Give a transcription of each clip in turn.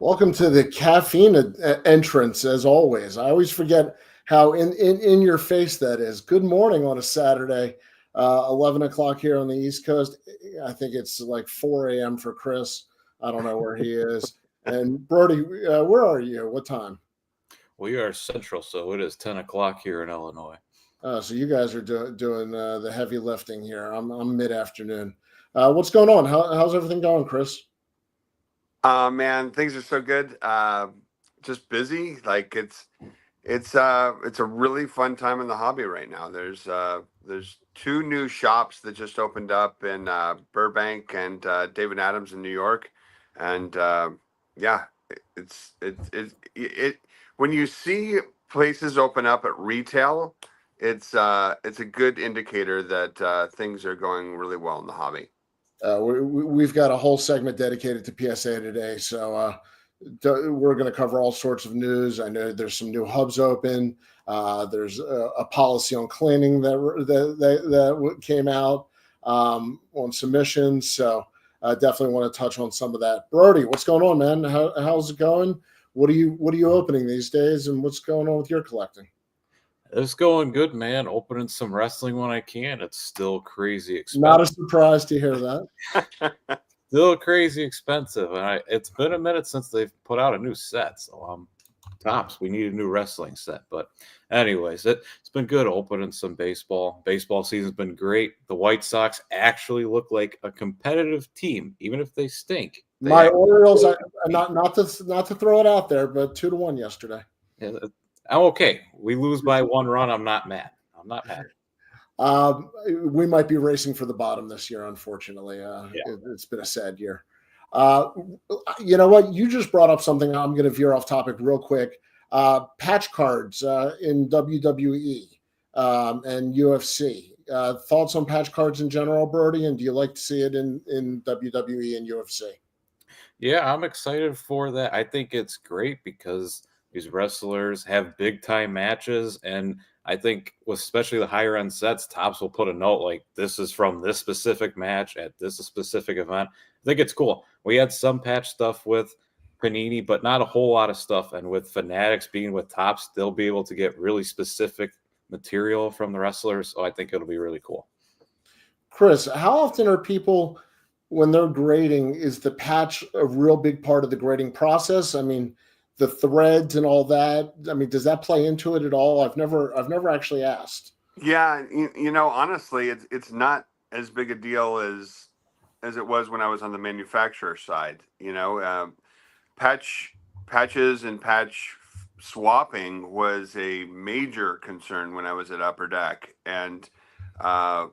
Welcome to the caffeine entrance, as always. I always forget how in your face that is. Good morning on a Saturday, 11 o'clock here on the East Coast. I think it's like 4 a.m. for Chris. I don't know where he is. And Brody, where are you? What time? We are central, so it is 10 o'clock here in Illinois. So you guys are doing the heavy lifting here. I'm mid afternoon. What's going on? How's everything going, Chris? Man, things are so good. Just busy. Like it's a really fun time in the hobby right now. There's two new shops that just opened up in Burbank and David Adams in New York, and yeah, it when you see places open up at retail, it's a good indicator that things are going really well in the hobby. We've got a whole segment dedicated to PSA today, so we're going to cover all sorts of news. I know there's some new hubs open. There's a policy on cleaning that came out on submissions. So definitely want to touch on some of that. Brody, what's going on, man? How's it going? What are you opening these days, and what's going on with your collecting? It's going good, man. Opening some wrestling when I can. It's still crazy expensive. Not a surprise to hear that. Still crazy expensive. And it's been a minute since they've put out a new set. So tops, we need a new wrestling set. But anyways, it's been good opening some baseball. Baseball season's been great. The White Sox actually look like a competitive team, even if they stink. My Orioles, not to throw it out there, but 2-1 yesterday. Yeah, I'm okay. We lose by one run. I'm not mad. We might be racing for the bottom this year, unfortunately. It's been a sad year. You know what? You just brought up something. I'm going to veer off topic real quick. Patch cards in WWE and UFC. Thoughts on patch cards in general, Brody? And do you like to see it in WWE and UFC? Yeah, I'm excited for that. I think it's great because these wrestlers have big time matches, and I think with especially the higher end sets, Topps will put a note like this is from this specific match at this specific event. I think it's cool. We had some patch stuff with Panini, but not a whole lot of stuff. And with Fanatics being with Topps, they'll be able to get really specific material from the wrestlers. So I think it'll be really cool. Chris, how often are people, when they're grading, is the patch a real big part of the grading process? I mean, the threads and all that. I mean, does that play into it at all? I've never actually asked. Yeah, honestly, it's not as big a deal as it was when I was on the manufacturer side. Patches and patch swapping was a major concern when I was at Upper Deck, and while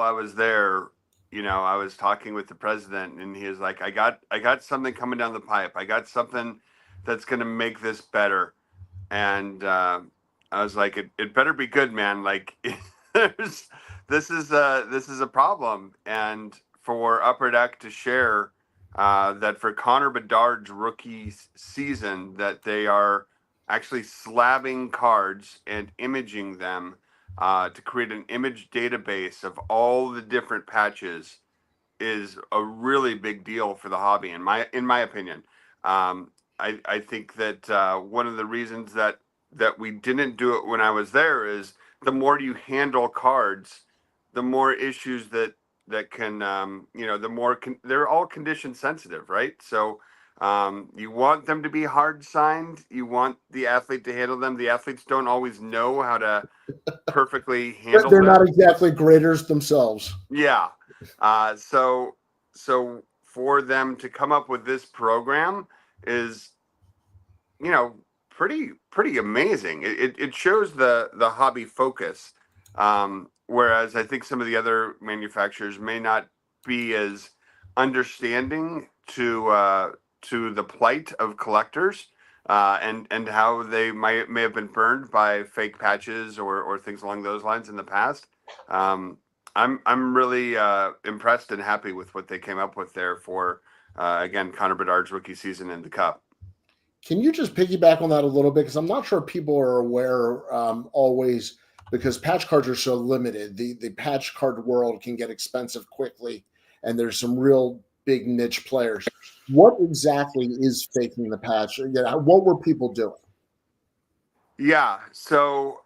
I was there, I was talking with the president, and he was like, "I got something coming down the pipe. I got something that's going to make this better," and I was like, "It better be good, man. Like, this is a problem." And for Upper Deck to share that for Connor Bedard's rookie season, that they are actually slabbing cards and imaging them to create an image database of all the different patches is a really big deal for the hobby, in my opinion. I think that one of the reasons that we didn't do it when I was there is the more you handle cards, the more issues that can the more they're all condition sensitive, right? So you want them to be hard signed. You want the athlete to handle them. The athletes don't always know how to perfectly handle They're them. not exactly graders themselves. Yeah. So for them to come up with this program is, pretty amazing. It shows the hobby focus. Whereas I think some of the other manufacturers may not be as understanding to the plight of collectors, and how they may have been burned by fake patches or things along those lines in the past. I'm really impressed and happy with what they came up with there for again, Connor Bedard's rookie season in the Cup. Can you just piggyback on that a little bit? Because I'm not sure people are aware always, because patch cards are so limited. The patch card world can get expensive quickly, and there's some real big niche players. What exactly is faking the patch? What were people doing? Yeah, so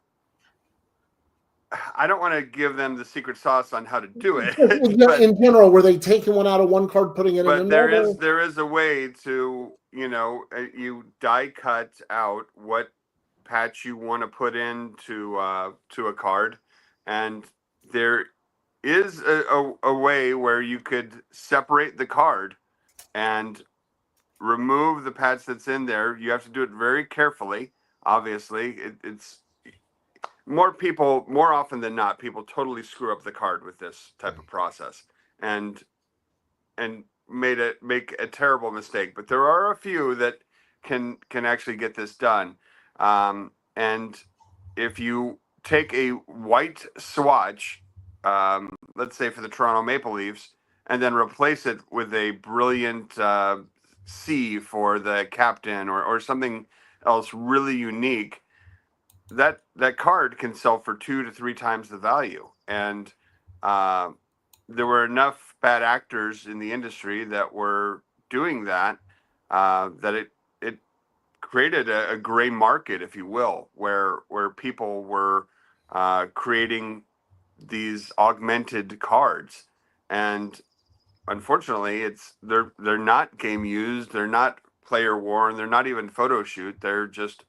I don't want to give them the secret sauce on how to do it, In general, were they taking one out of one card, putting it in but there another? is a way to, you die cut out what patch you want to put into to a card, and there is a way where you could separate the card and remove the patch that's in there. You have to do it very carefully. Obviously, it's more often than not, people totally screw up the card with this type of process, and make a terrible mistake. But there are a few that can actually get this done. And if you take a white swatch, let's say for the Toronto Maple Leafs, and then replace it with a brilliant C for the captain, or something else really unique, that card can sell for 2 to 3 times the value. And uh, there were enough bad actors in the industry that were doing that, that it created a gray market, if you will, where people were creating these augmented cards. And unfortunately, they're not game used, they're not player worn, they're not even photo shoot. They're just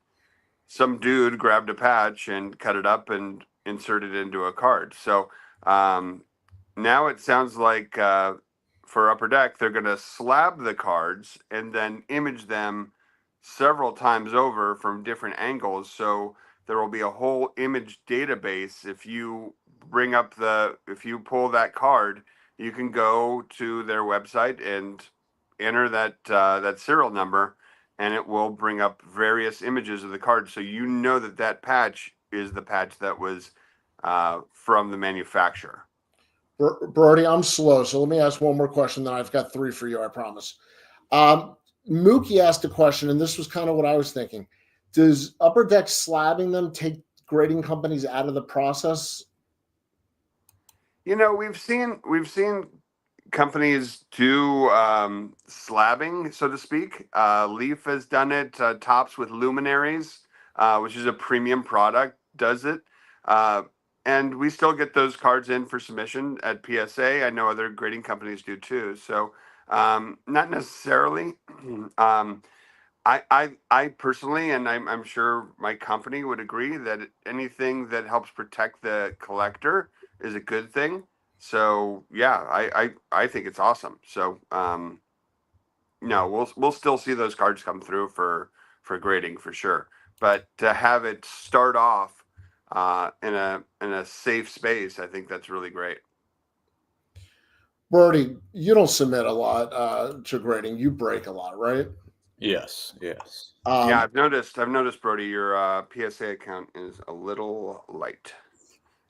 some dude grabbed a patch and cut it up and inserted it into a card. So now it sounds like for Upper Deck, they're going to slab the cards and then image them several times over from different angles. So there will be a whole image database. If you pull that card, you can go to their website and enter that serial number, and it will bring up various images of the card, so you know that patch is the patch that was from the manufacturer. Brody, I'm slow, so let me ask one more question. Then I've got 3 for you, I promise. Mookie asked a question, and this was kind of what I was thinking. Does Upper Deck slabbing them take grading companies out of the process? We've seen companies do slabbing, so to speak. Leaf has done it. Tops with Luminaries, which is a premium product, does it. And we still get those cards in for submission at PSA. I know other grading companies do too. So not necessarily. I personally, and I'm sure my company would agree, that anything that helps protect the collector is a good thing. So yeah, I think it's awesome. So no, we'll still see those cards come through for grading for sure. But to have it start off in a safe space, I think that's really great. Brody, you don't submit a lot to grading. You break a lot, right? Yes. Yeah, I've noticed, Brody, your PSA account is a little light.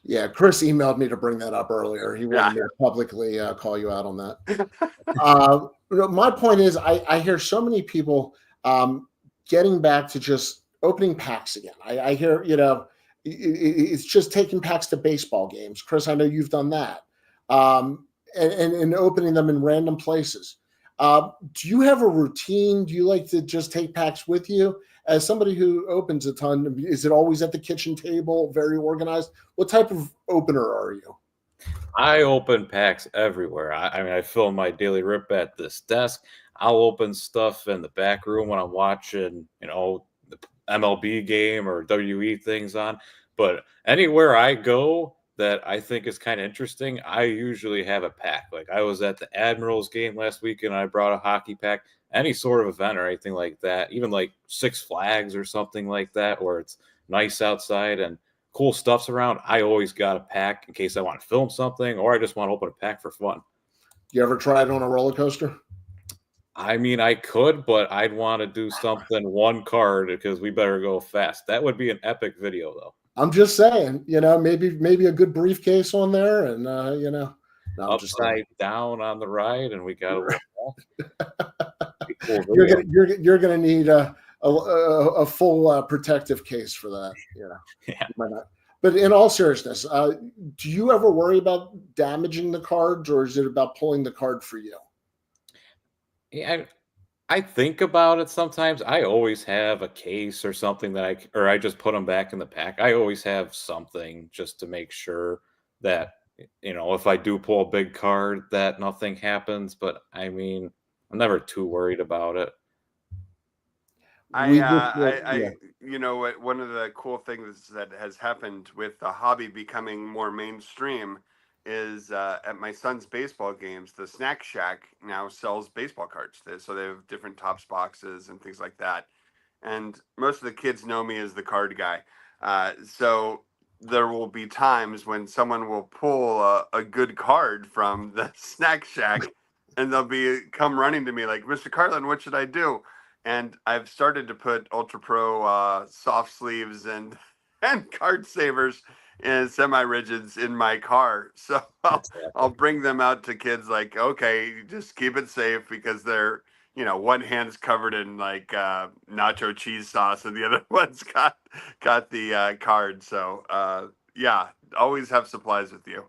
Yeah, Chris emailed me to bring that up earlier. He wanted me to publicly call you out on that. My point is, I hear so many people getting back to just opening packs again. I hear, it's just taking packs to baseball games. Chris, I know you've done that, and opening them in random places. Do you have a routine? Do you like to just take packs with you? As somebody who opens a ton, is it always at the kitchen table, very organized? What type of opener are you? I open packs everywhere. I mean, I fill my daily rip at this desk. I'll open stuff in the back room when I'm watching, the MLB game or WE things on. But anywhere I go that I think is kind of interesting, I usually have a pack. Like I was at the Admirals game last week and I brought a hockey pack. Any sort of event or anything like that, even like Six Flags or something like that, where it's nice outside and cool stuff's around, I always got a pack in case I want to film something or I just want to open a pack for fun. You ever tried on a roller coaster? I mean, I could, but I'd want to do something one card because we better go fast. That would be an epic video, though. I'm just saying, maybe a good briefcase on there, and no, upside down on the ride, and we got a little. Cool you're gonna need a full protective case for that. Yeah. Might not. But in all seriousness, do you ever worry about damaging the cards, or is it about pulling the card for you? Yeah, I think about it sometimes. I always have a case or something that or I just put them back in the pack. I always have something just to make sure that, if I do pull a big card, that nothing happens. But I mean, I'm never too worried about it. We just yeah. You know what? One of the cool things that has happened with the hobby becoming more mainstream is at my son's baseball games, the Snack Shack now sells baseball cards. So they have different Tops boxes and things like that. And most of the kids know me as the card guy. So there will be times when someone will pull a good card from the Snack Shack, and they'll be come running to me like, "Mr. Carlin, what should I do?" And I've started to put Ultra Pro soft sleeves and and card savers and semi rigids in my car, so That's I'll awesome. bring them out to kids like, okay, just keep it safe because they're, one hand's covered in like nacho cheese sauce and the other one's got the card. So yeah, always have supplies with you.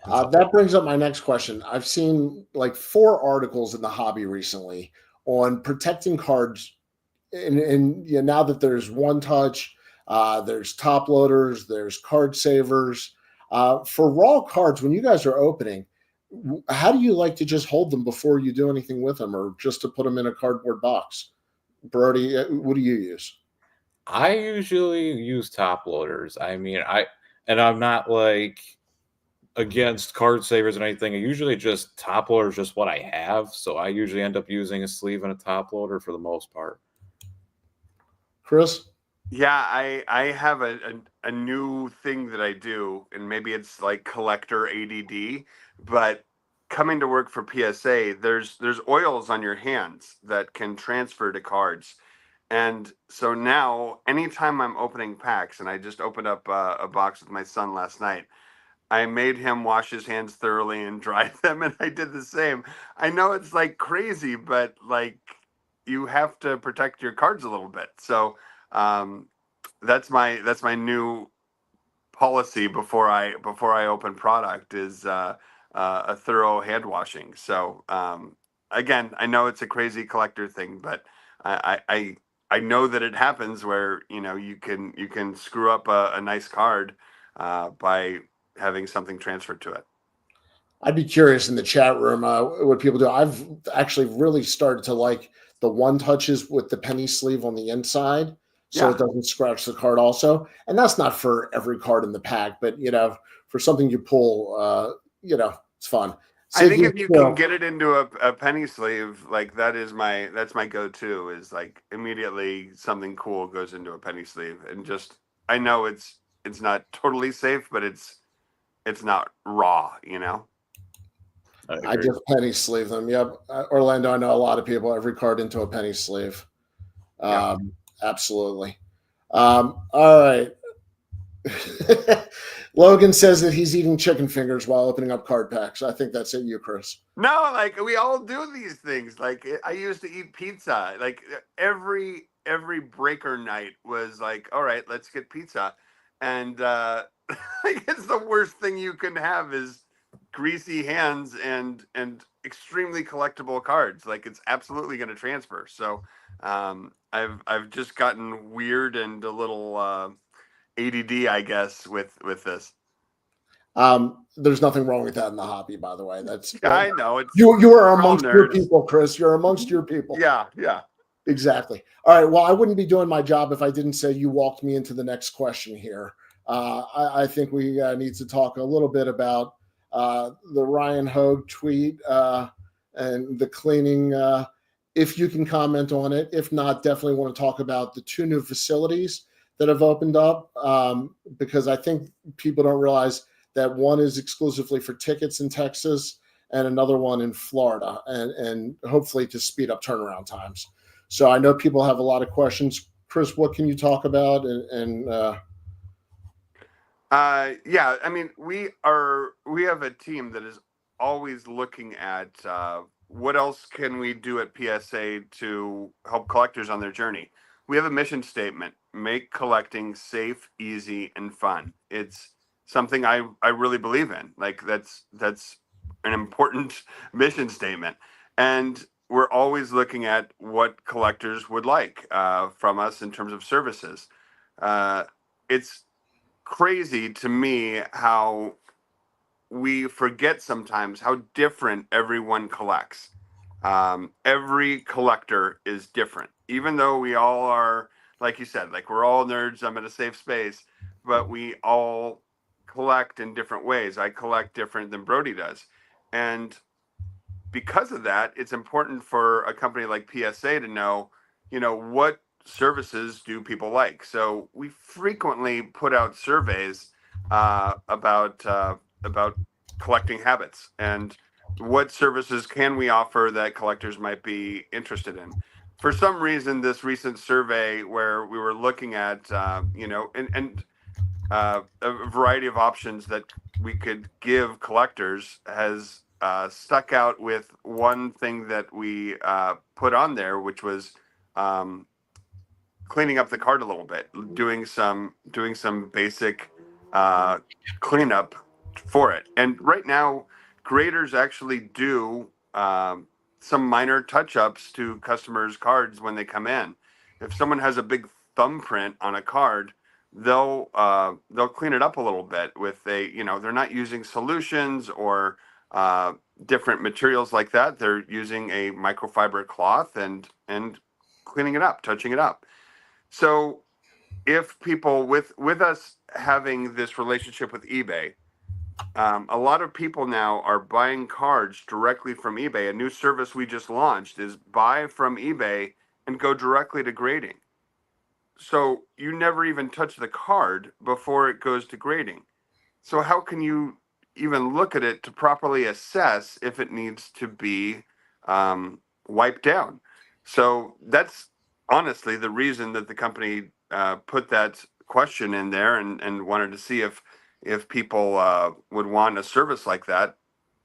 That's That brings up my next question. I've seen like 4 articles in the hobby recently on protecting cards, and now that there's one touch, there's top loaders, there's card savers. For raw cards, when you guys are opening, how do you like to just hold them before you do anything with them, or just to put them in a cardboard box? Brody, what do you use? I usually use top loaders. I mean, I'm not like against card savers or anything. I usually just top loader is just what I have, so I usually end up using a sleeve and a top loader for the most part. Chris? Yeah, I have a new thing that I do, and maybe it's like collector ADD, but coming to work for PSA, there's oils on your hands that can transfer to cards. And so now, anytime I'm opening packs, and I just opened up a box with my son last night, I made him wash his hands thoroughly and dry them, and I did the same. I know it's like crazy, but like you have to protect your cards a little bit. So um, that's my new policy before I open product is a thorough hand washing. So again, I know it's a crazy collector thing, but I know that it happens where you can screw up a nice card by having something transferred to it. I'd be curious in the chat room what people do. I've actually really started to like the one touches with the penny sleeve on the inside, so it Yeah, doesn't scratch the card. Also, and that's not for every card in the pack, but for something you pull, it's fun. I Save think you if you can skill. get it into a penny sleeve, like that's my go-to is like immediately something cool goes into a penny sleeve and just I know it's not totally safe, but it's not raw. I I agree. just penny sleeve them. Yep, Orlando. I know a lot of people every card into a penny sleeve. Yeah. Absolutely. All right. Logan says that he's eating chicken fingers while opening up card packs. I think that's it, you, Chris. No, like we all do these things. Like I used to eat pizza. Like every breaker night was like, all right, let's get pizza. And like it's the worst thing you can have is greasy hands and extremely collectible cards. Like it's absolutely going to transfer. So I've just gotten weird and a little ADD, I guess, with this. There's nothing wrong with that in the hobby, by the way. That's Yeah, I know it's you are we're all amongst your nerds. people, Chris. You're amongst your people. Yeah, yeah. Exactly. All right. Well, I wouldn't be doing my job if I didn't say you walked me into the next question here. I think we need to talk a little bit about the Ryan Hogue tweet and the cleaning. If you can comment on it. If not, definitely want to talk about the 2 new facilities that have opened up because I think people don't realize that one is exclusively for tickets in Texas and another one in Florida, and hopefully to speed up turnaround times. So I know people have a lot of questions. Chris, what can you talk about? Yeah, I mean, we have a team that is always looking at what else can we do at PSA to help collectors on their journey. We have a mission statement: make collecting safe, easy, and fun. It's something I really believe in. Like that's an important mission statement, and we're always looking at what collectors would like from us in terms of services. It's crazy to me how we forget sometimes how different everyone collects. Every collector is different, even though we all are, like you said, like we're all nerds. I'm in a safe space, but we all collect in different ways. I collect different than Brody does. And because of that, it's important for a company like PSA to know, what services do people like. So we frequently put out surveys about collecting habits and what services can we offer that collectors might be interested in. For some reason, this recent survey where we were looking at, a variety of options that we could give collectors has stuck out with one thing that we put on there, which was um, cleaning up the card a little bit, doing some basic uh, cleanup for it. And right now, graders actually do some minor touch-ups to customers' cards when they come in. If someone has a big thumbprint on a card, they'll clean it up a little bit with they're not using solutions or different materials like that. They're using a microfiber cloth and cleaning it up, touching it up. So if people with us having this relationship with eBay, a lot of people now are buying cards directly from eBay. A new service we just launched is buy from eBay and go directly to grading. So you never even touch the card before it goes to grading. So how can you even look at it to properly assess if it needs to be wiped down? So that's honestly the reason that the company put that question in there and wanted to see if people would want a service like that.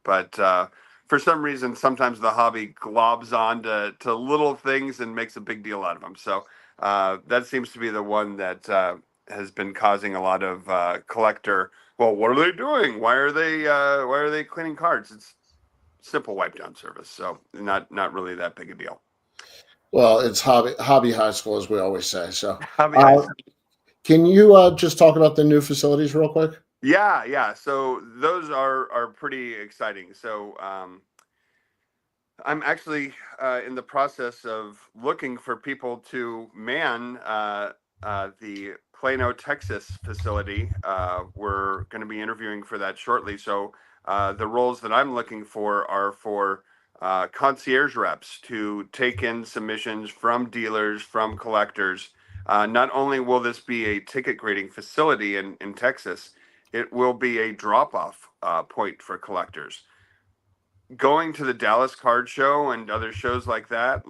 But for some reason, sometimes the hobby globs on to little things and makes a big deal out of them. So that seems to be the one that has been causing a lot of collector. Well, what are they doing? Why are they cleaning cards? It's simple wipe down service, so not really that big a deal. Well, it's hobby high school, as we always say. So, Hobby uh, eyes. can you just talk about the new facilities real quick? Yeah. So those are pretty exciting. So I'm actually in the process of looking for people to man the Plano, Texas facility. We're going to be interviewing for that shortly. So the roles that I'm looking for are for concierge reps to take in submissions from dealers, from collectors. Not only will this be a ticket grading facility in Texas, it will be a drop off point for collectors. Going to the Dallas Card Show and other shows like that,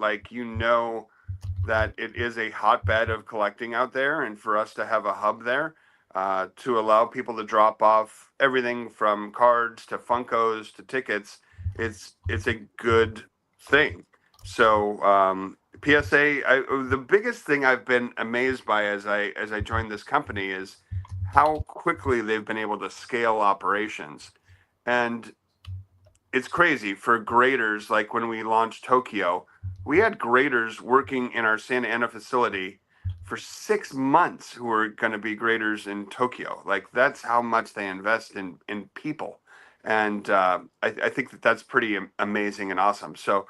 that it is a hotbed of collecting out there, and for us to have a hub there to allow people to drop off everything from cards to Funkos to tickets, it's a good thing. So PSA, the biggest thing I've been amazed by as I joined this company is how quickly they've been able to scale operations. And it's crazy for graders. Like when we launched Tokyo, we had graders working in our Santa Ana facility for 6 months who were going to be graders in Tokyo. Like that's how much they invest in people. And I think that's pretty amazing and awesome. So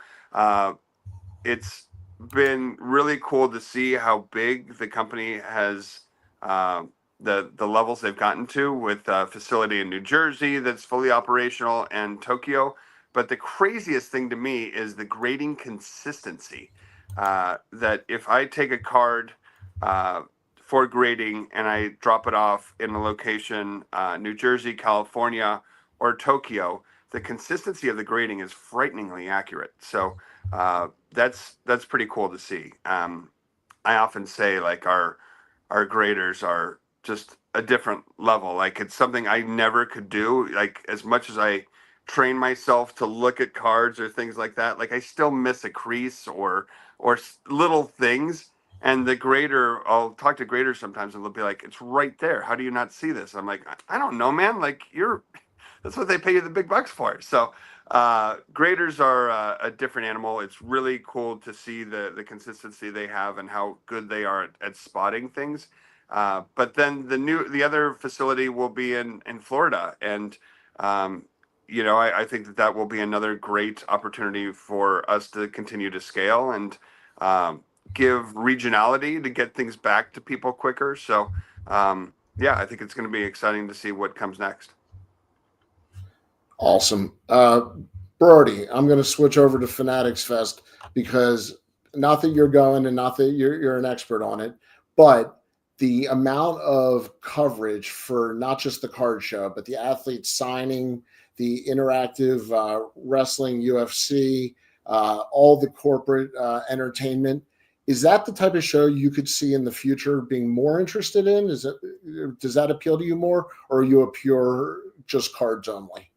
it's been really cool to see how big the company has, uh, the levels they've gotten to with a facility in New Jersey that's fully operational and Tokyo. But the craziest thing to me is the grading consistency. That if I take a card uh, for grading and I drop it off in a location, New Jersey, California, or Tokyo, the consistency of the grading is frighteningly accurate. So that's pretty cool to see. I often say like our graders are just a different level. Like it's something I never could do. Like as much as I train myself to look at cards or things like that, like I still miss a crease or little things. And the grader, I'll talk to graders sometimes, and they'll be like, "It's right there. How do you not see this?" I'm like, "I don't know, man. Like you're, that's what they pay you the big bucks for." So Graders are a different animal. It's really cool to see the consistency they have and how good they are at spotting things. But then the other facility will be in Florida, and I think that will be another great opportunity for us to continue to scale and give regionality to get things back to people quicker. So yeah, I think it's going to be exciting to see what comes next. Awesome. Brody, I'm going to switch over to Fanatics Fest because not that you're going and not that you're an expert on it, but the amount of coverage for not just the card show, but the athletes signing, the interactive wrestling, UFC, all the corporate entertainment. Is that the type of show you could see in the future being more interested in? Does that appeal to you more, or are you a pure just cards only?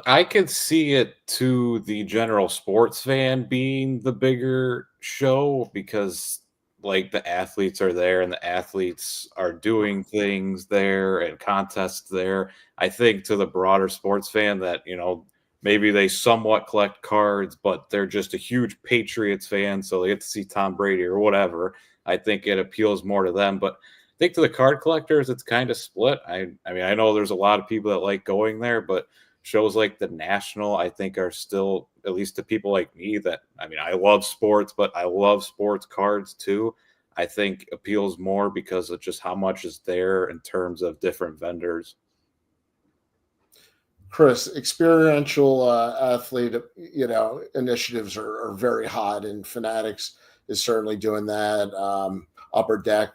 I could see it to the general sports fan being the bigger show because, like, the athletes are there and the athletes are doing things there and contests there. I think to the broader sports fan that, maybe they somewhat collect cards, but they're just a huge Patriots fan, so they get to see Tom Brady or whatever. I think it appeals more to them. But I think to the card collectors, it's kind of split. I mean, I know there's a lot of people that like going there, but shows like the National, I think, are still, at least to people like me, that, I mean, I love sports, but I love sports cards too. I think appeals more because of just how much is there in terms of different vendors. Chris, experiential athlete, initiatives are very hot, and Fanatics is certainly doing that. Upper Deck,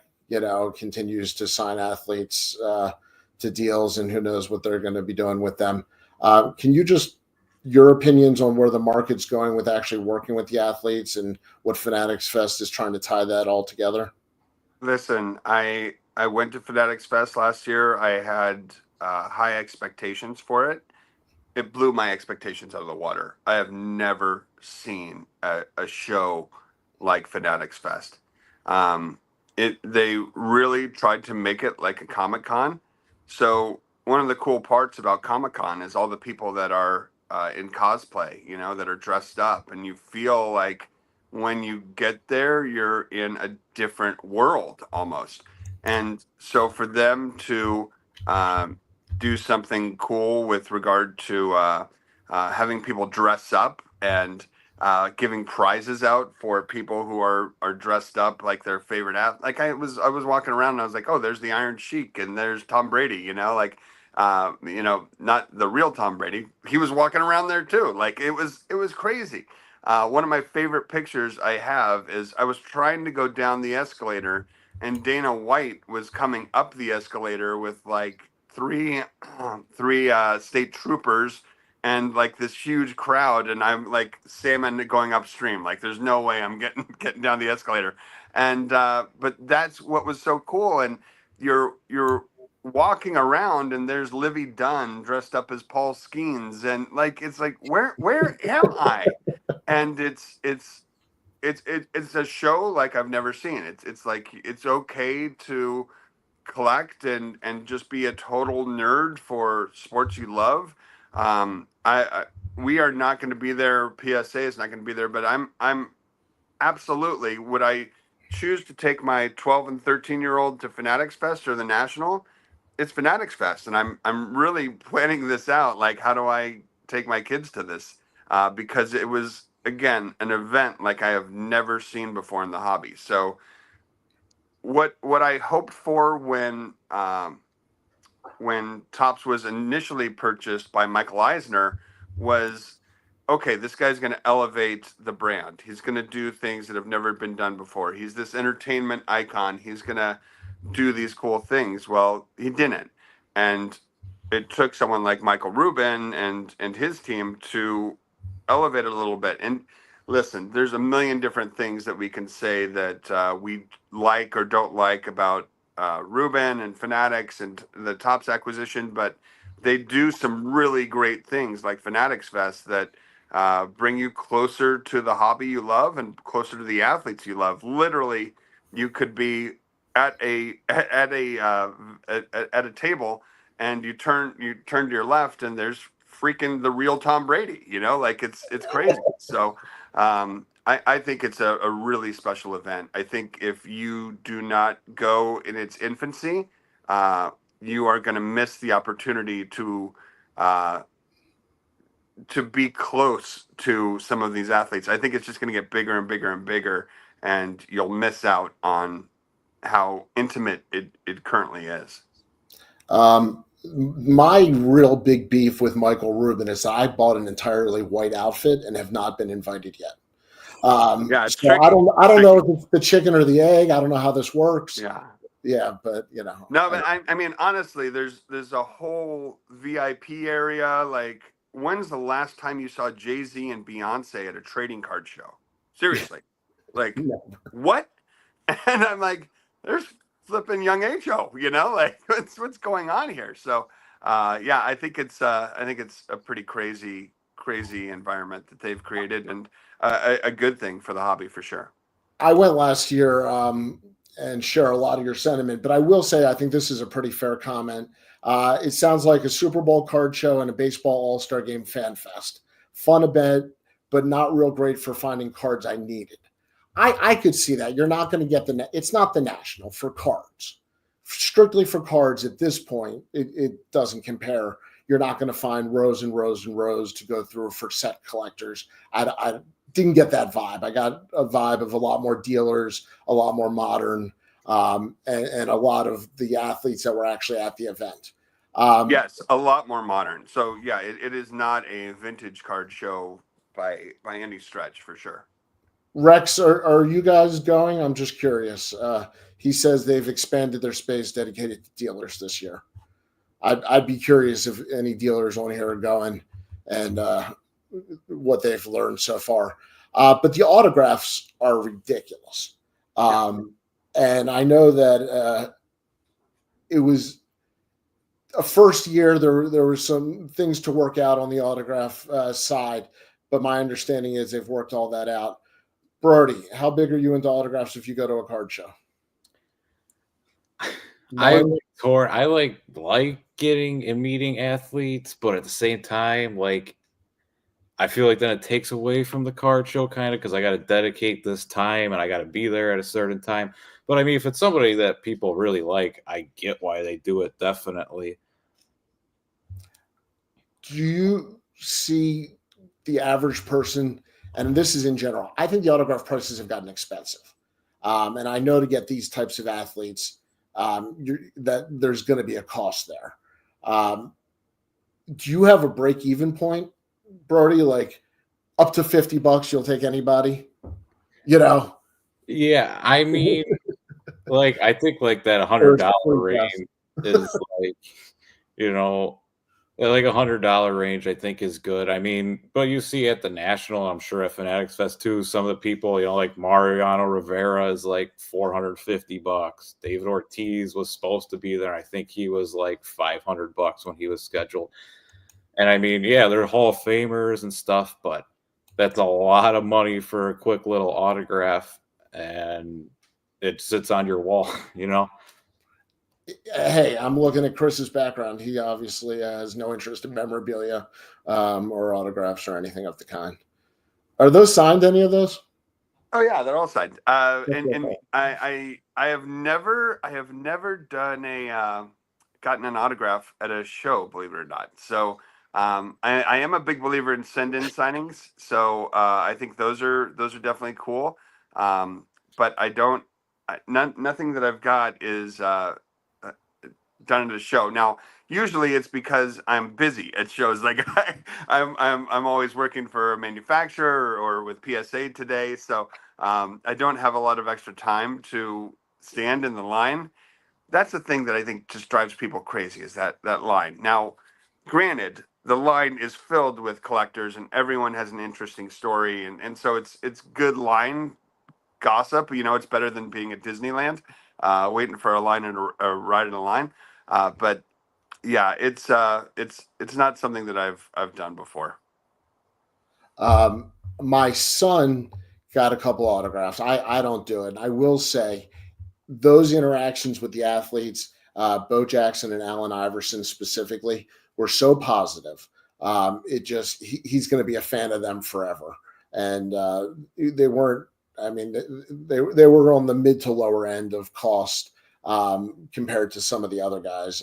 continues to sign athletes to deals, and who knows what they're going to be doing with them. Can you just your opinions on where the market's going with actually working with the athletes and what Fanatics Fest is trying to tie that all together? Listen, I went to Fanatics Fest last year. I had high expectations for it. It blew my expectations out of the water. I have never seen a show like Fanatics Fest. Um, they really tried to make it like a Comic Con. So one of the cool parts about Comic Con is all the people that are in cosplay, that are dressed up, and you feel like when you get there, you're in a different world almost. And so for them to do something cool with regard to having people dress up and giving prizes out for people who are dressed up like their favorite Like I was walking around and I was like, oh, there's the Iron Sheik and there's Tom Brady. Not the real Tom Brady. He was walking around there too. Like it was crazy. One of my favorite pictures I have is I was trying to go down the escalator and Dana White was coming up the escalator with like three state troopers and like this huge crowd, and I'm like salmon going upstream. Like there's no way I'm getting down the escalator. And but that's what was so cool. And you're walking around and there's Livy Dunn dressed up as Paul Skeens, and like it's like where am I? And it's a show like I've never seen. It's like it's okay to collect and just be a total nerd for sports you love. I we are not going to be there. PSA is not going to be there, but I'm absolutely, would I choose to take my 12 and 13-year-old to Fanatics Fest or the National? It's Fanatics Fest, and I'm really planning this out. Like, how do I take my kids to this? Because it was again an event like I have never seen before in the hobby. So what I hoped for when Topps was initially purchased by Michael Eisner was, okay, this guy's going to elevate the brand. He's going to do things that have never been done before. He's this entertainment icon. He's going to do these cool things. Well, he didn't. And it took someone like Michael Rubin and his team to elevate it a little bit. And listen, there's a million different things that we can say that we like or don't like about Ruben and Fanatics and the Topps acquisition, but they do some really great things like Fanatics Fest that bring you closer to the hobby you love and closer to the athletes you love. Literally, you could be at a table and you turn to your left and there's freaking the real Tom Brady. Like it's crazy. So I think it's a really special event. I think if you do not go in its infancy, you are going to miss the opportunity uh, to be close to some of these athletes. I think it's just going to get bigger and bigger and bigger, and you'll miss out on how intimate it currently is. My real big beef with Michael Rubin is I bought an entirely white outfit and have not been invited yet. Yeah, it's So tricky. I don't know if it's the chicken or the egg. I don't know how this works. Yeah, but No, but I mean, honestly, there's a whole VIP area. Like, when's the last time you saw Jay-Z and Beyonce at a trading card show? Seriously, like, what? And I'm like, there's flipping young Ho, like what's going on here? So, yeah, I think it's a pretty crazy environment that they've created, and a good thing for the hobby for sure. I went last year and share a lot of your sentiment, but I will say I think this is a pretty fair comment. It sounds like a Super Bowl card show and a baseball all-star game fan fest. Fun event, but not real great for finding cards I needed. I could see that. You're not going to get it's not the National for cards. Strictly for cards at this point, it doesn't compare. You're not going to find rows and rows and rows to go through for set collectors. I didn't get that vibe. I got a vibe of a lot more dealers, a lot more modern, and a lot of the athletes that were actually at the event. Yes, a lot more modern. So yeah, it is not a vintage card show by any stretch for sure. Rex, are you guys going? I'm just curious. He says they've expanded their space dedicated to dealers this year. I'd be curious if any dealers on here are going and what they've learned so far. But the autographs are ridiculous. And I know that it was a first year. There were some things to work out on the autograph side, but my understanding is they've worked all that out. Brody, how big are you into autographs if you go to a card show? I like getting and meeting athletes, but at the same time, like I feel like then it takes away from the card show kind of because I got to dedicate this time and I got to be there at a certain time. But I mean, if it's somebody that people really like, I get why they do it. Definitely. Do you see the average person, and this is in general, I think the autograph prices have gotten expensive. And I know to get these types of athletes, that there's going to be a cost there. Do you have a break-even point, Brody? Like up to $50, you'll take anybody? Yeah, I mean, like I think like that $100 range is like, like $100 range, I think is good. I mean, but you see at the National, I'm sure at Fanatics Fest too, some of the people, like Mariano Rivera is like $450. David Ortiz was supposed to be there. I think he was like $500 when he was scheduled. And I mean, yeah, they're Hall of Famers and stuff, but that's a lot of money for a quick little autograph, and it sits on your wall, Hey, I'm looking at Chris's background. He obviously has no interest in memorabilia or autographs or anything of the kind. Are those signed? Any of those? Oh yeah, they're all signed. And I have never done gotten an autograph at a show, believe it or not. So I am a big believer in send-in signings. So I think those are definitely cool. But nothing that I've got is done at a show. Now, usually it's because I'm busy at shows. Like I'm always working for a manufacturer or with PSA today, so I don't have a lot of extra time to stand in the line. That's the thing that I think just drives people crazy, is that line. Now, granted, the line is filled with collectors and everyone has an interesting story, and so it's good line gossip. It's better than being at Disneyland waiting for a line and a ride in a line. But yeah, it's not something that I've done before. My son got a couple autographs. I don't do it. I will say those interactions with the athletes, Bo Jackson and Allen Iverson specifically, were so positive. He's going to be a fan of them forever. And they weren't. I mean, they were on the mid to lower end of cost compared to some of the other guys.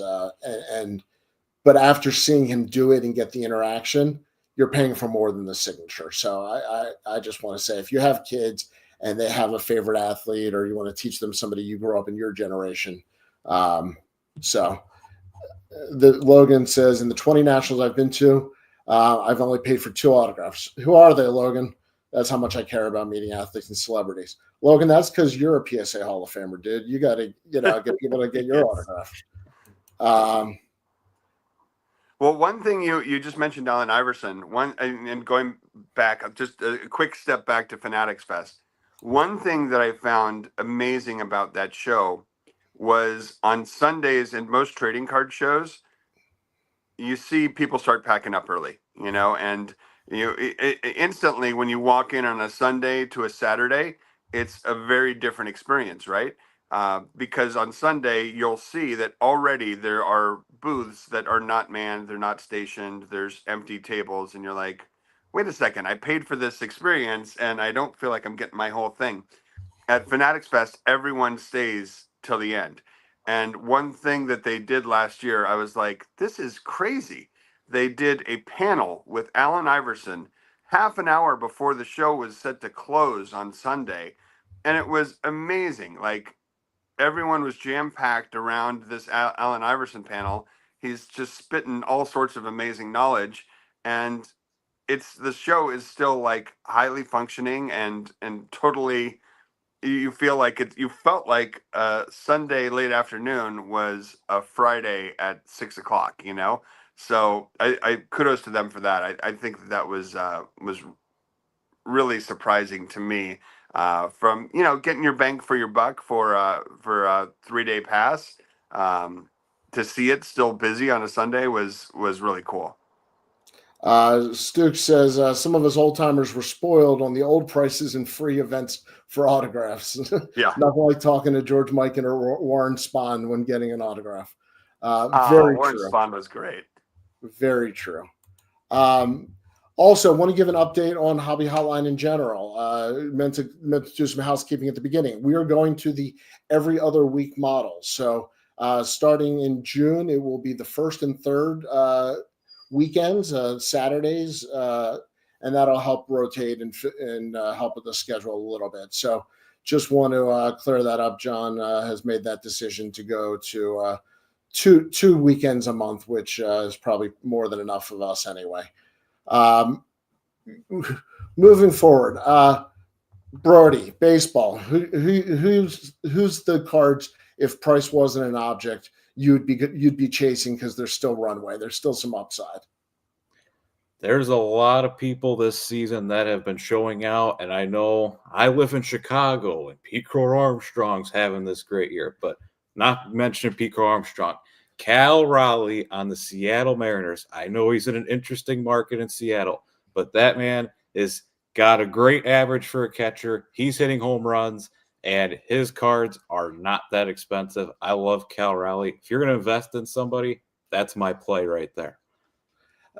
But after seeing him do it and get the interaction, you're paying for more than the signature. So I just want to say, if you have kids and they have a favorite athlete, or you want to teach them somebody you grew up in your generation. Logan says, in the 20 nationals I've been to, I've only paid for 2 autographs. Who are they, Logan? That's how much I care about meeting athletes and celebrities. Logan, that's because you're a PSA Hall of Famer, dude. You got to, get people to get your autograph. Well, one thing you just mentioned, Allen Iverson. And going back, just a quick step back to Fanatics Fest. One thing that I found amazing about that show was on Sundays and most trading card shows, you see people start packing up early, and instantly when you walk in on a Sunday to a Saturday, it's a very different experience, right? Because on Sunday you'll see that already there are booths that are not manned, they're not stationed, there's empty tables, and you're like, wait a second, I paid for this experience and I don't feel like I'm getting my whole thing. At Fanatics Fest, everyone stays till the end. And one thing that they did last year, I was like, this is crazy. They did a panel with Allen Iverson half an hour before the show was set to close on Sunday. And it was amazing. Like, everyone was jam-packed around this Allen Iverson panel. He's just spitting all sorts of amazing knowledge. And the show is still like highly functioning and totally, you felt like Sunday late afternoon was a Friday at 6 o'clock, So I kudos to them for that. I think that was really surprising to me. From getting your bang for your buck for a 3-day pass, to see it still busy on a Sunday was really cool. Stuke says, some of us old timers were spoiled on the old prices and free events for autographs. Yeah. Nothing like talking to George Mikan or Warren Spahn when getting an autograph. Warren Spahn was great. Very true. Also, want to give an update on Hobby Hotline in general. Meant to do some housekeeping at the beginning. We are going to the every other week model. So starting in June, it will be the first and third weekends, Saturdays, and that'll help rotate and help with the schedule a little bit. So just want to clear that up. John has made that decision to go to two weekends a month, which is probably more than enough of us anyway. Moving forward, Brody, baseball. Who's the cards? If price wasn't an object, you'd be chasing, because there's still runway. There's still some upside. There's a lot of people this season that have been showing out, and I know I live in Chicago, and Pete Crow Armstrong's having this great year, but not mentioning Pete Crow Armstrong. Cal Raleigh on the Seattle Mariners. I know he's in an interesting market in Seattle, but that man is got a great average for a catcher. He's hitting home runs, and his cards are not that expensive. I love Cal Raleigh. If you're going to invest in somebody, that's my play right there.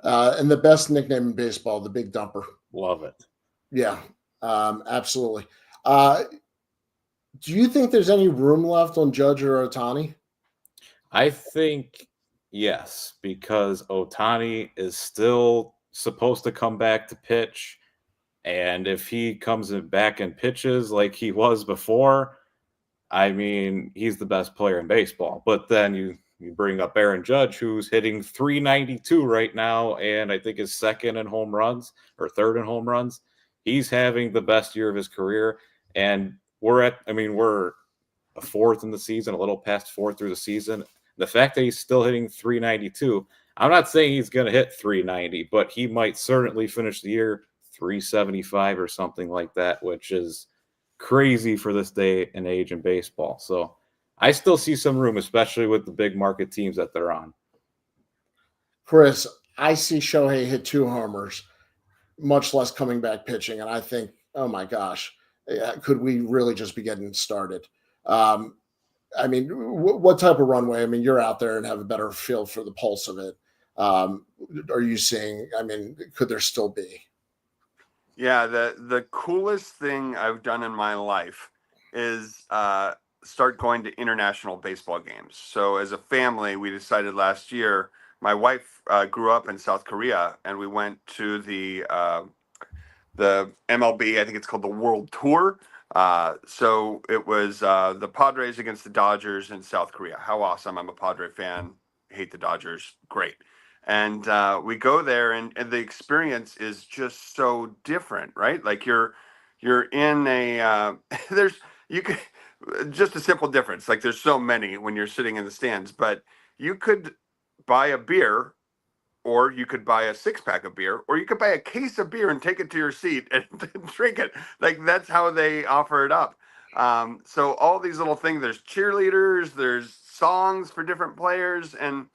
And the best nickname in baseball, the Big Dumper. Love it. Yeah, absolutely. Do you think there's any room left on Judge or Ohtani? I think yes, because Ohtani is still supposed to come back to pitch. And if he comes back and pitches like he was before, I mean, he's the best player in baseball. But then you bring up Aaron Judge, who's hitting 392 right now, and I think is second in home runs or third in home runs. He's having the best year of his career. And we're a fourth in the season, a little past fourth through the season. The fact that he's still hitting 392, I'm not saying he's going to hit 390, but he might certainly finish the year 375 or something like that, which is crazy for this day and age in baseball. So I still see some room, especially with the big market teams that they're on. Chris, I see Shohei hit 2 homers, much less coming back pitching, and I think, oh my gosh, could we really just be getting started? I mean, what type of runway? I mean, you're out there and have a better feel for the pulse of it. are you seeing? I mean, could there still be? Yeah, the coolest thing I've done in my life is start going to international baseball games. So as a family, we decided last year. My wife grew up in South Korea, and we went to the MLB. I think it's called the World Tour. So it was the Padres against the Dodgers in South Korea. How awesome! I'm a Padre fan. Hate the Dodgers. Great. And we go there, and the experience is just so different, right? Like you're in a there's you could just a simple difference. Like there's so many when you're sitting in the stands, but you could buy a beer, or you could buy a 6-pack of beer, or you could buy a case of beer and take it to your seat and, and drink it. Like that's how they offer it up. So all these little things, there's cheerleaders, there's songs for different players, and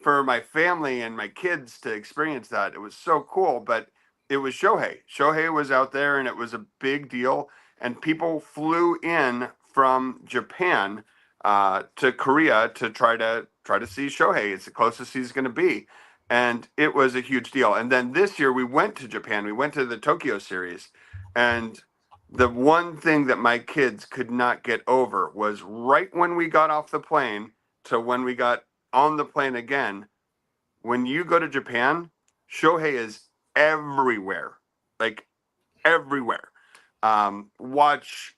for my family and my kids to experience that, it was so cool. But it was Shohei. Shohei was out there, and it was a big deal. And people flew in from Japan to Korea to try to see Shohei. It's the closest he's going to be, and it was a huge deal. And then this year we went to Japan. We went to the Tokyo series, and the one thing that my kids could not get over was right when we got off the plane to when we got on the plane again. When you go to Japan, Shohei is everywhere, like everywhere. Watch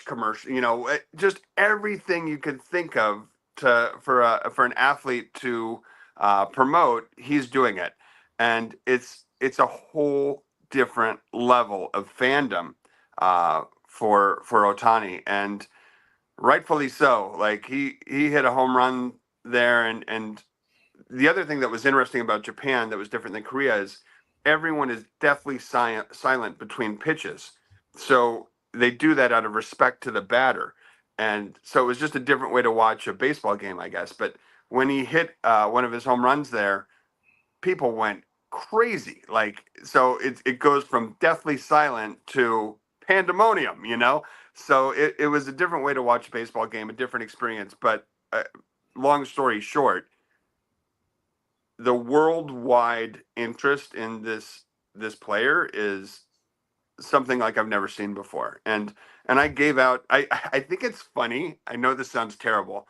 commercial, just everything you could think of for an athlete to promote, he's doing it, and it's a whole different level of fandom for Otani, and rightfully so. Like he hit a home run there, and the other thing that was interesting about Japan that was different than Korea is everyone is deathly silent between pitches. So they do that out of respect to the batter. And so it was just a different way to watch a baseball game, I guess. But when he hit one of his home runs there, people went crazy. Like, so it goes from deathly silent to pandemonium. So it was a different way to watch a baseball game, a different experience. But long story short, the worldwide interest in this player is something like I've never seen before. And I gave out I think it's funny. I know this sounds terrible,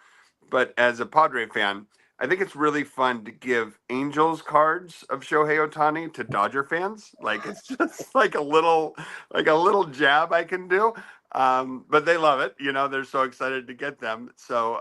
but as a Padre fan, I think it's really fun to give Angels cards of Shohei Otani to Dodger fans. Like it's just like a little jab I can do. But they love it. They're so excited to get them. So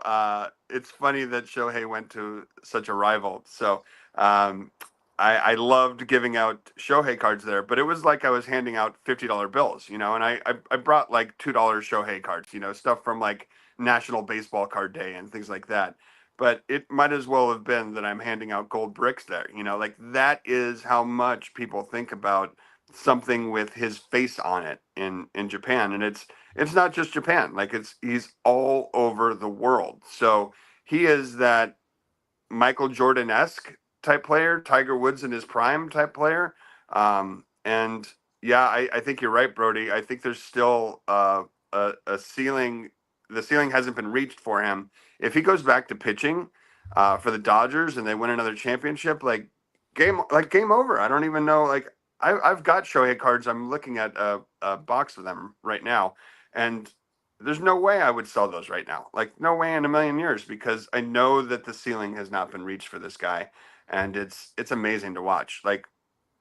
it's funny that Shohei went to such a rival. So um, I loved giving out Shohei cards there, but it was like I was handing out $50 bills, and I brought like $2 Shohei cards, stuff from like National Baseball Card Day and things like that. But it might as well have been that I'm handing out gold bricks there, like that is how much people think about something with his face on it in Japan. And it's not just Japan, like he's all over the world. So he is that Michael Jordan-esque type player, Tiger Woods in his prime type player. And yeah, I think you're right, Brody. I think there's still a ceiling. The ceiling hasn't been reached for him. If he goes back to pitching for the Dodgers and they win another championship, like game over. I don't even know. Like I've got Shohei cards. I'm looking at a box of them right now, and there's no way I would sell those right now. Like no way in a million years, because I know that the ceiling has not been reached for this guy, and it's amazing to watch. Like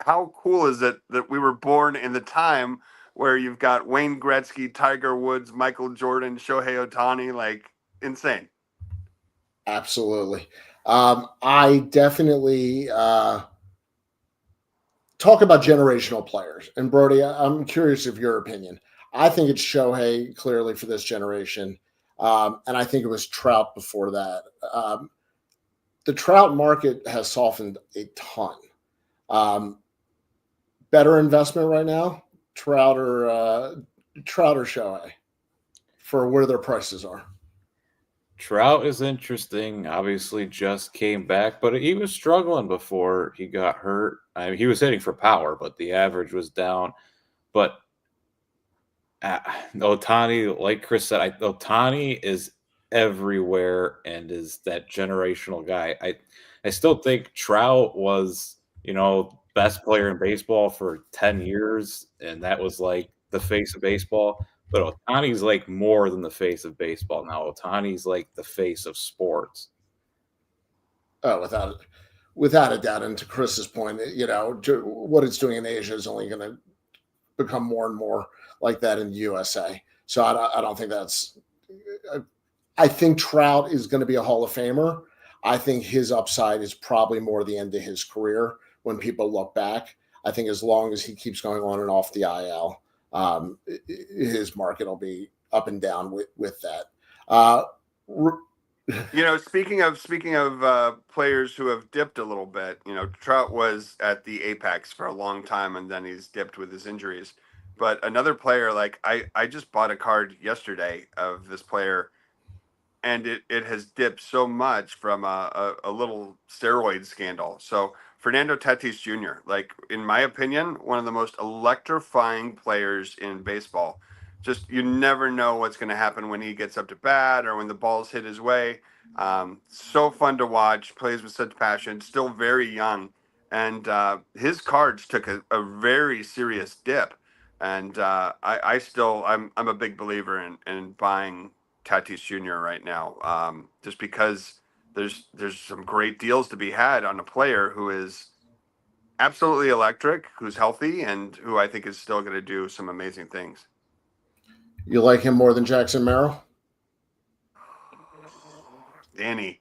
how cool is it that we were born in the time where you've got Wayne Gretzky, Tiger Woods, Michael Jordan, Shohei Otani, like insane. Absolutely. I definitely talk about generational players. And Brody, I'm curious of your opinion. I think it's Shohei clearly for this generation. And I think it was Trout before that. The Trout market has softened a ton. Um, Better investment right now, Trout or Shohei for where their prices are. Trout is interesting. Obviously, just came back, but he was struggling before he got hurt. I mean, he was hitting for power, but the average was down. But Otani, like Chris said, Otani is everywhere and is that generational guy. I still think Trout was, best player in baseball for 10 years, and that was like the face of baseball. But Otani's like more than the face of baseball now. Otani's like the face of sports. Oh, without a doubt. And to Chris's point, what it's doing in Asia is only going to become more and more like that in the USA. So I don't think that's. I think Trout is going to be a Hall of Famer. I think his upside is probably more the end of his career when people look back. I think as long as he keeps going on and off the IL, his market will be up and down with that. Speaking of players who have dipped a little bit, Trout was at the apex for a long time, and then he's dipped with his injuries. But another player, like I just bought a card yesterday of this player, and it has dipped so much from a little steroid scandal. So Fernando Tatis Jr., like in my opinion, one of the most electrifying players in baseball. Just you never know what's going to happen when he gets up to bat or when the balls hit his way. So fun to watch, plays with such passion, still very young. And his cards took a very serious dip. And I'm a big believer in buying Tatis Jr. right now, just because there's some great deals to be had on a player who is absolutely electric, who's healthy, and who I think is still going to do some amazing things. You like him more than Jackson Merrill? Danny,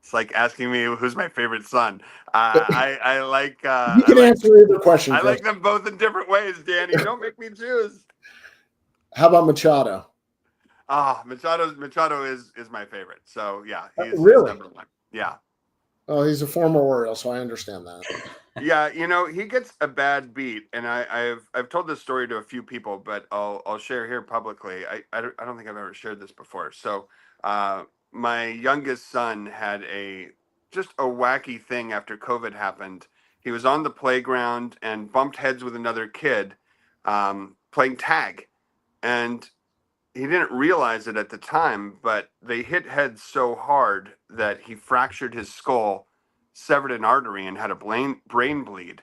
it's like asking me who's my favorite son. I like. You can answer either question. I Chris. like them both in different ways, Danny. Don't make me choose. How about Machado? Machado is my favorite. So yeah, he's number one. Yeah. Oh, he's a former Oriole, so I understand that. Yeah, he gets a bad beat, and I've told this story to a few people, but I'll share here publicly. I don't think I've ever shared this before. So, my youngest son had just a wacky thing after COVID happened. He was on the playground and bumped heads with another kid, playing tag, and he didn't realize it at the time, but they hit heads so hard that he fractured his skull, severed an artery, and had a brain bleed.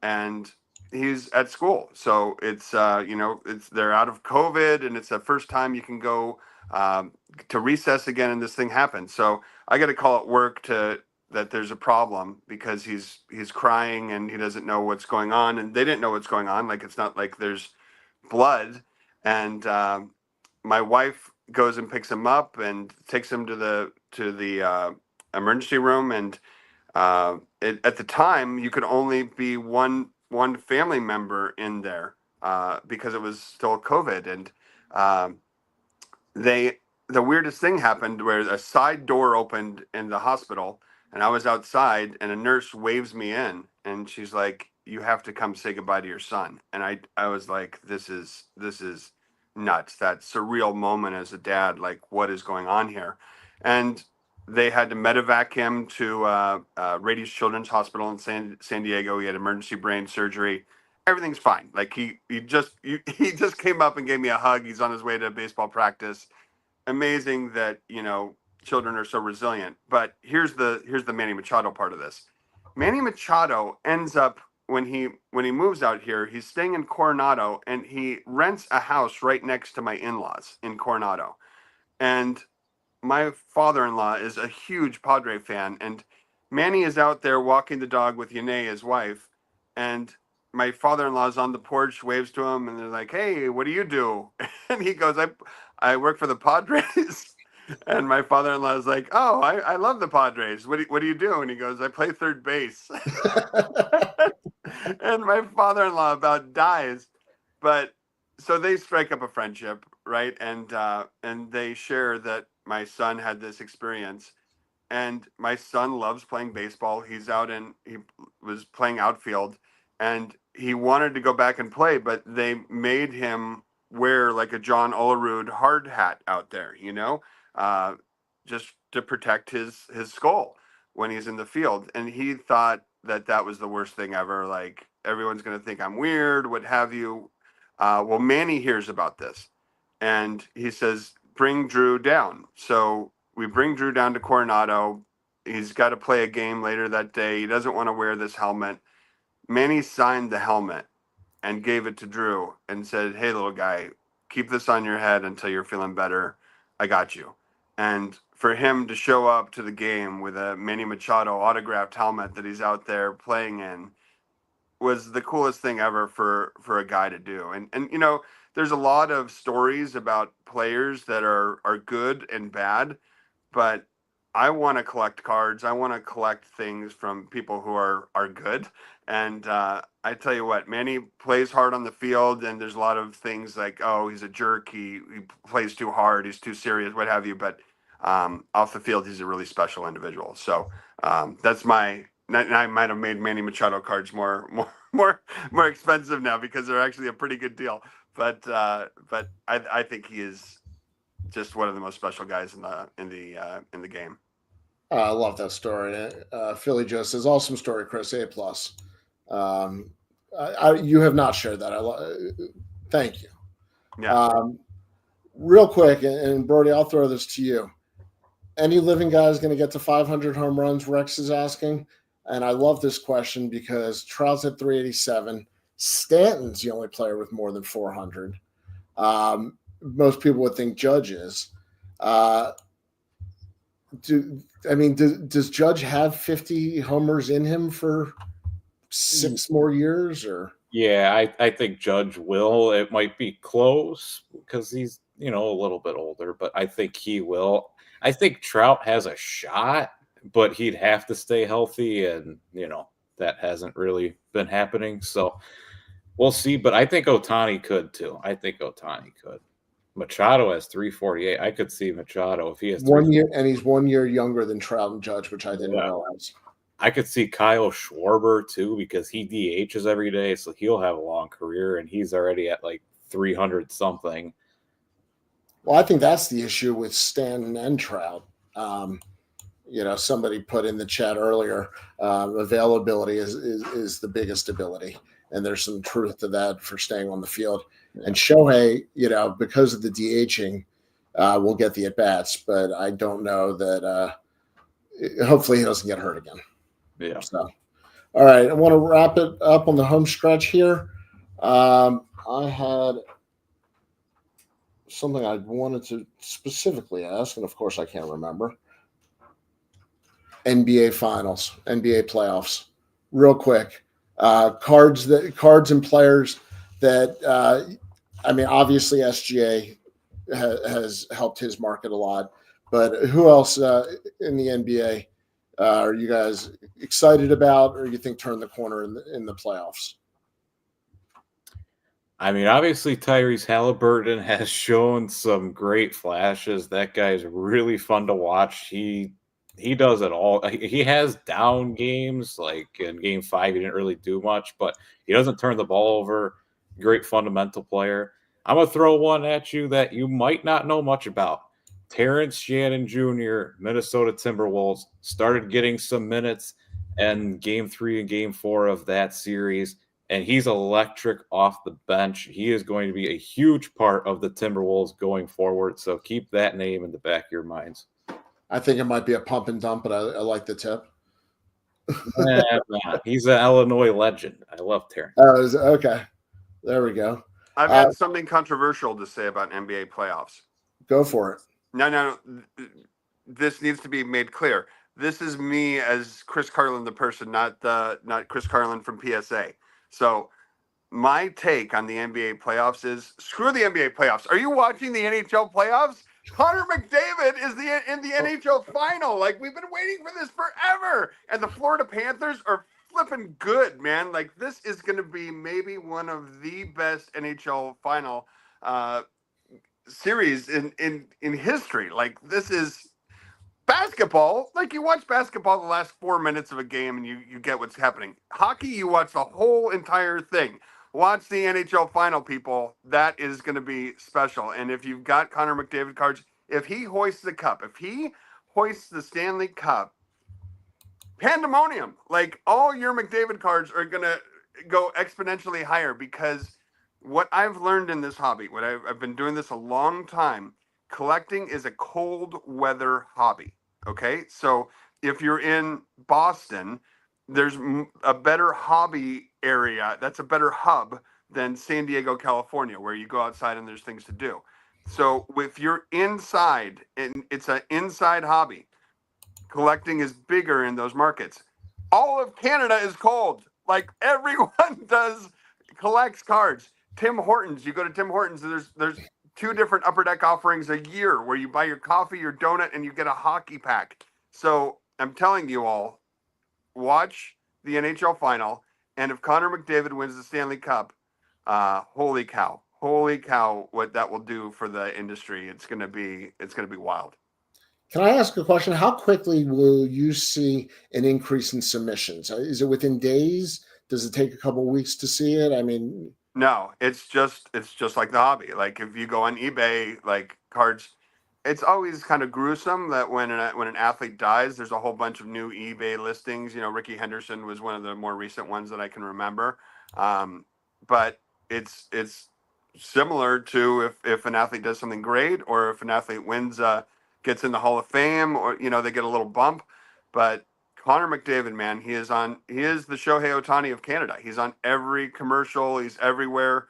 And he's at school, so it's they're out of COVID, and it's the first time you can go to recess again, and this thing happens. So I got to call at work that there's a problem because he's crying and he doesn't know what's going on, and they didn't know what's going on. Like it's not like there's blood, and my wife goes and picks him up and takes him to the emergency room. And at the time, you could only be one family member in there because it was still COVID. And the weirdest thing happened where a side door opened in the hospital, and I was outside, and a nurse waves me in, and she's like, "You have to come say goodbye to your son." And I was like, "This is nuts." That surreal moment as a dad, like, what is going on here? And they had to medevac him to Radius Children's Hospital in San Diego. He had emergency brain surgery. Everything's fine. Like he just came up and gave me a hug. He's on his way to baseball practice. Amazing that children are so resilient. But here's the Manny Machado part of this. Manny Machado ends up when he moves out here, he's staying in Coronado, and he rents a house right next to my in-laws in Coronado. And my father-in-law is a huge Padre fan, and Manny is out there walking the dog with Yane, his wife, and my father-in-law is on the porch, waves to him, and they're like, "Hey, what do you do?" And he goes, I work for the Padres." And my father-in-law is like, "Oh, I love the Padres. What do you do?" And he goes, "I play third base." And my father-in-law about dies. But so they strike up a friendship, right? And they share that my son had this experience, and my son loves playing baseball. He was playing outfield, and he wanted to go back and play, but they made him wear like a John Olerud hard hat out there, just to protect his skull when he's in the field. And he thought that was the worst thing ever. Like, everyone's going to think I'm weird, what have you. Well, Manny hears about this, and he says, "Bring Drew down." So we bring Drew down to Coronado. He's got to play a game later that day. He doesn't want to wear this helmet. Manny signed the helmet and gave it to Drew and said, "Hey, little guy, keep this on your head until you're feeling better. I got you." And for him to show up to the game with a Manny Machado autographed helmet that he's out there playing in was the coolest thing ever for a guy to do. And you know, there's a lot of stories about players that are good and bad, but I want to collect cards. I want to collect things from people who are good. And I tell you what, Manny plays hard on the field, and there's a lot of things like, oh, he's a jerk. He plays too hard. He's too serious, what have you. But off the field, he's a really special individual. So that's my. I might have made Manny Machado cards more expensive now because they're actually a pretty good deal. But I think he is just one of the most special guys in the game. I love that story. Philly Joe says, awesome story, Chris. A plus. You have not shared that. Thank you. Yeah. Real quick, and Brody, I'll throw this to you. Any living guy is going to get to 500 home runs? Rex is asking. And I love this question because Trout's at 387. Stanton's the only player with more than 400. Most people would think Judge is. Does Judge have 50 homers in him for 6 more years? Or yeah, I think Judge will. It might be close because he's a little bit older, but I think he will. I think Trout has a shot, but he'd have to stay healthy, and that hasn't really been happening. So we'll see. But I think Ohtani could too. I think Ohtani could. Machado has 348. I could see Machado if he has 1 year, and he's 1 year younger than Trout and Judge, which I didn't realize. I could see Kyle Schwarber too because he DHs every day, so he'll have a long career, and he's already at like 300 something. Well, I think that's the issue with Stanton and Trout. Somebody put in the chat earlier, availability is the biggest ability, and there's some truth to that for staying on the field. And Shohei, because of the DHing, will get the at-bats, but I don't know that hopefully he doesn't get hurt again. Yeah. So, all right, I want to wrap it up on the home stretch here. I had something I wanted to specifically ask, and of course I can't remember. NBA Finals, NBA playoffs, real quick. Cards and players that obviously SGA has helped his market a lot, but who else in the NBA are you guys excited about, or you think turned the corner in the playoffs? Obviously Tyrese Halliburton has shown some great flashes. That guy's really fun to watch. He does it all. He has down games, like in Game 5, he didn't really do much, but he doesn't turn the ball over. Great fundamental player. I'm going to throw one at you that you might not know much about. Terrence Shannon Jr., Minnesota Timberwolves, started getting some minutes in Game 3 and Game 4 of that series, and he's electric off the bench. He is going to be a huge part of the Timberwolves going forward, so keep that name in the back of your minds. I think it might be a pump and dump, but I like the tip. He's an Illinois legend. I love Terrence. Okay. There we go. I've had something controversial to say about NBA playoffs. Go for it. No. This needs to be made clear. This is me as Chris Carlin, the person, not Chris Carlin from PSA. So my take on the NBA playoffs is screw the NBA playoffs. Are you watching the NHL playoffs? Connor McDavid is in the NHL final. Like, we've been waiting for this forever. And the Florida Panthers are flipping good, man. Like, this is going to be maybe one of the best NHL final series in history. Like, this is basketball. Like, you watch basketball the last 4 minutes of a game and you get what's happening. Hockey, you watch the whole entire thing. Watch the NHL final, people. That is going to be special. And if you've got Connor McDavid cards, if he hoists the cup, if he hoists the Stanley Cup, pandemonium. Like, all your McDavid cards are going to go exponentially higher, because what I've learned in this hobby, I've been doing this a long time, collecting is a cold weather hobby. Okay? So if you're in Boston, there's a better hobby area. That's a better hub than San Diego, California, where you go outside and there's things to do. So if you're inside and it's an inside hobby, collecting is bigger in those markets. All of Canada is cold. Like everyone collects cards. Tim Hortons, you go to Tim Hortons, there's 2 different Upper Deck offerings a year where you buy your coffee, your donut, and you get a hockey pack. So I'm telling you all, watch the NHL final, and if Connor McDavid wins the Stanley Cup, holy cow, what that will do for the industry. It's gonna be wild. Can I ask a question? How quickly will you see an increase in submissions? Is it within days? Does it take a couple of weeks to see it? I mean, no, it's just like the hobby. Like if you go on eBay, like cards, it's always kind of gruesome that when an athlete dies, there's a whole bunch of new eBay listings. You know, Ricky Henderson was one of the more recent ones that I can remember. But it's similar to if an athlete does something great, or if an athlete wins, gets in the Hall of Fame, or they get a little bump. But Connor McDavid, man, he is the Shohei Ohtani of Canada. He's on every commercial. He's everywhere.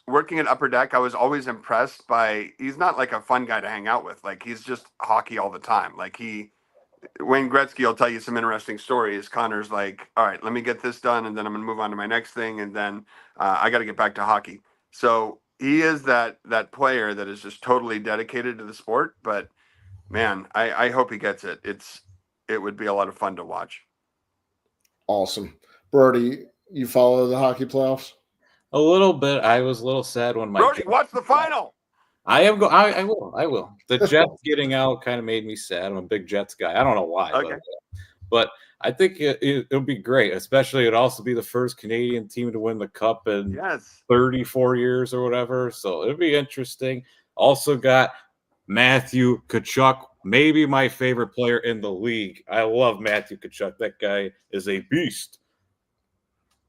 Working at Upper Deck, I was always impressed by, he's not like a fun guy to hang out with. Like he's just hockey all the time. Like Wayne Gretzky will tell you some interesting stories. Connor's like, all right, let me get this done, and then I'm going to move on to my next thing, and then I got to get back to hockey. So he is that player that is just totally dedicated to the sport. But man, I hope he gets it. It would be a lot of fun to watch. Awesome. Brody, you follow the hockey playoffs? A little bit. I was a little sad when my Brody, watch the final. I will. The Jets getting out kind of made me sad. I'm a big Jets guy. I don't know why, Okay. but I think it'll be great. Especially it'd also be the first Canadian team to win the cup in 34 years or whatever. So it'll be interesting. Also got Matthew Tkachuk, maybe my favorite player in the league. I love Matthew Tkachuk. That guy is a beast.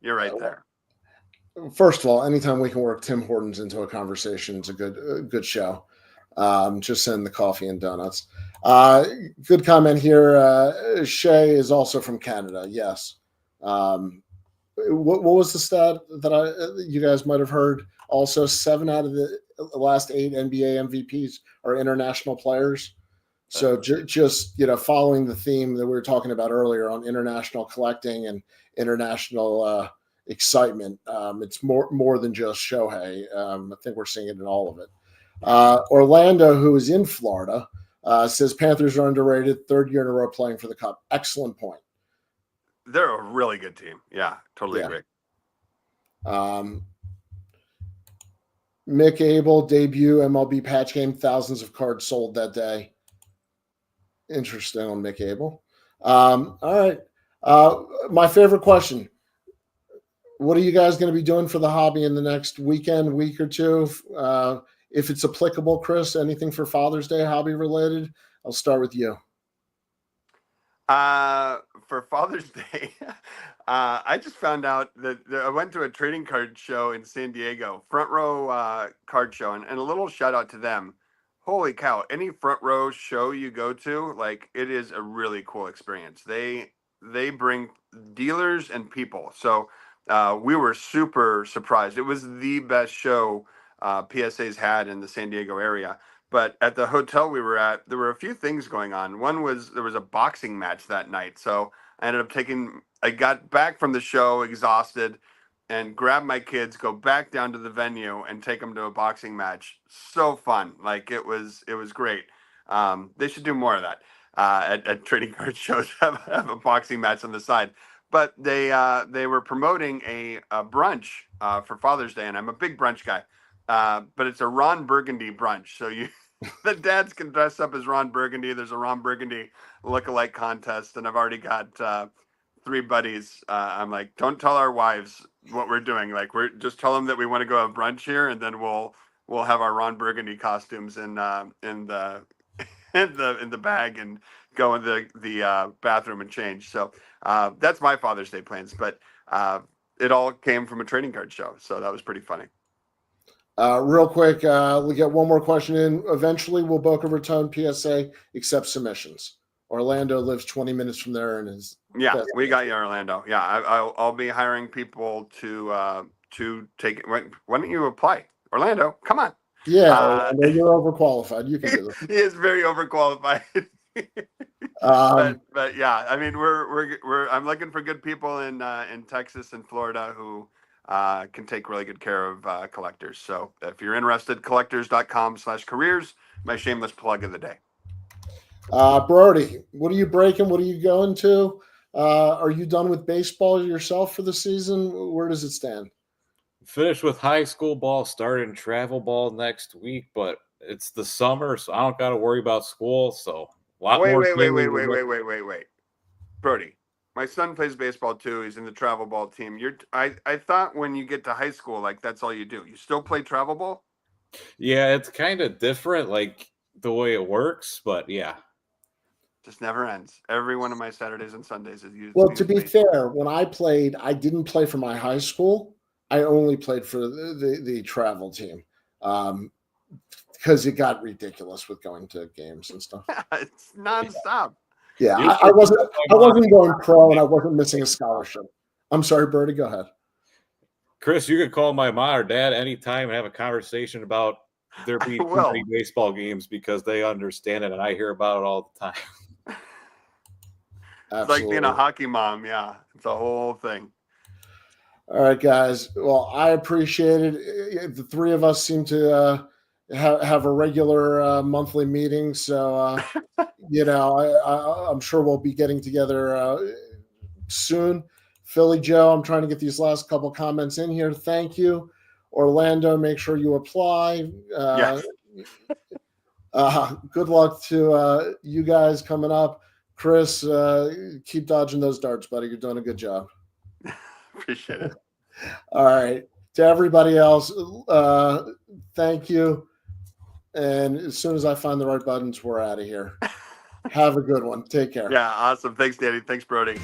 You're right there. First of all, anytime we can work Tim Hortons into a conversation, it's a good show. Just send the coffee and donuts. Good comment here. Shay is also from Canada. Yes. What was the stat that you guys might have heard? Also, 7 out of the last 8 NBA MVPs are international players. So just following the theme that we were talking about earlier on international collecting and international excitement, it's more than just Shohei. I think we're seeing it in all of it. Orlando, who is in Florida, says Panthers are underrated. 3rd year in a row playing for the Cup. Excellent point. They're a really good team. Yeah, totally agree. Mick Abel, debut MLB patch game, thousands of cards sold that day. Interesting on Mick Abel. All right. My favorite question. What are you guys going to be doing for the hobby in the next week or two? If it's applicable, Chris, anything for Father's Day hobby related? I'll start with you. For Father's Day, I just found out that I went to a trading card show in San Diego, front row card show, and a little shout out to them. Holy cow, any front row show you go to, like, it is a really cool experience. They bring dealers and people. So we were super surprised. It was the best show PSA's had in the San Diego area. But at the hotel we were at, there were a few things going on. One was there was a boxing match that night. So I got back from the show exhausted and grabbed my kids, go back down to the venue and take them to a boxing match. So fun. Like it was great. They should do more of that at trading card shows, have a boxing match on the side. But they were promoting a brunch for Father's Day, and I'm a big brunch guy. But it's a Ron Burgundy brunch. So the dads can dress up as Ron Burgundy. There's a Ron Burgundy lookalike contest, and I've already got 3 buddies. I'm like, don't tell our wives what we're doing. Like, we're just tell them that we want to go have brunch here, and then we'll have our Ron Burgundy costumes in the bag and go in the bathroom and change. So that's my Father's Day plans. But it all came from a trading card show, so that was pretty funny. Real quick, we get one more question in. Eventually, will Boca Raton PSA accept submissions? Orlando lives 20 minutes from there and is. Yeah, we got you, Orlando. Yeah, I'll be hiring people to take it. Why don't you apply, Orlando? Come on. Yeah, Orlando, you're overqualified. You can do He is very overqualified. But yeah, I mean, I'm looking for good people in Texas and Florida who can take really good care of collectors. So if you're interested, collectors.com/careers. My shameless plug of the day. Brody, what are you breaking? What are you going to? Are you done with baseball yourself for the season? Where does it stand? Finished with high school ball, starting travel ball next week, but it's the summer, so I don't got to worry about school. So a lot more. Wait. Brody, my son plays baseball too. He's in the travel ball team. I thought when you get to high school, like that's all you do. You still play travel ball? Yeah, it's kind of different, like the way it works, but yeah. Just never ends. Every one of my Saturdays and Sundays is used. Well, to be fair, when I played, I didn't play for my high school. I only played for the travel team because it got ridiculous with going to games and stuff. It's nonstop. Yeah, I wasn't going pro, and I wasn't missing a scholarship. I'm sorry, Bertie. Go ahead. Chris, you could call my mom or dad anytime and have a conversation about there being too many baseball games because they understand it, and I hear about it all the time. It's like being a hockey mom. Yeah, it's a whole thing. All right, guys. Well, I appreciate it. The three of us seem to have a regular monthly meeting. So, I'm sure we'll be getting together soon. Philly Joe, I'm trying to get these last couple comments in here. Thank you. Orlando, make sure you apply. Yes. Good luck to you guys coming up. Chris, keep dodging those darts, buddy. You're doing a good job. Appreciate it. All right. To everybody else, thank you. And as soon as I find the right buttons, we're out of here. Have a good one. Take care. Yeah, awesome. Thanks, Danny. Thanks, Brody.